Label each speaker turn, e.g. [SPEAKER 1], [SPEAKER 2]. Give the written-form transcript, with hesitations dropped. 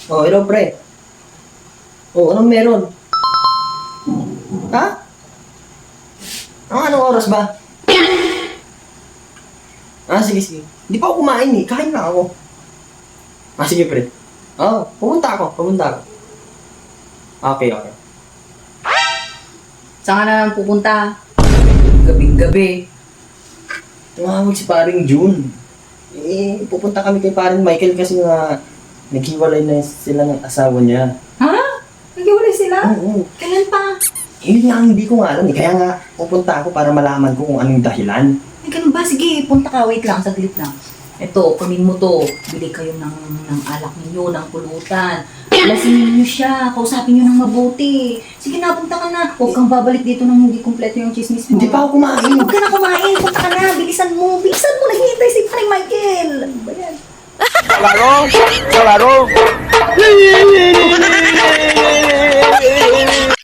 [SPEAKER 1] Oh, hello, pre. Oh, anong meron? Ha? Anong oras ba? Sige, sige. Hindi pa ako kumain eh. Kain na ako. Sige, pre. Pupunta ako. Okay, okay.
[SPEAKER 2] Saan ka na lang pupunta?
[SPEAKER 1] Gabing-gabi. Tumawag si paring June. Pupunta kami kay paring Michael kasi nga naghiwalay na sila ng asawa niya.
[SPEAKER 2] Ha? Naghiwalay sila?
[SPEAKER 1] Oo.
[SPEAKER 2] Kailan pa?
[SPEAKER 1] Yun nga, hindi ko nga alam eh. Kaya nga, pupunta ako para malaman ko kung anong dahilan.
[SPEAKER 2] Ay, ganun ba? Sige, punta ka. Wait lang, saglit lang. Ito, kunin mo to. Bili kayo ng alak ninyo, ng pulutan. Lasingin niyo siya. Kausapin niyo ng mabuti. Sige na, punta ka na. Huwag kang babalik dito nang hindi kumpleto yung chismis mo.
[SPEAKER 1] Hindi pa ako kumain.
[SPEAKER 2] Huwag ka na kumain. Punta ka na. Bilisan mo. Bilisan mo. Naghihintay si Paring Michael. Ano ba yan?
[SPEAKER 3] Claro, claro.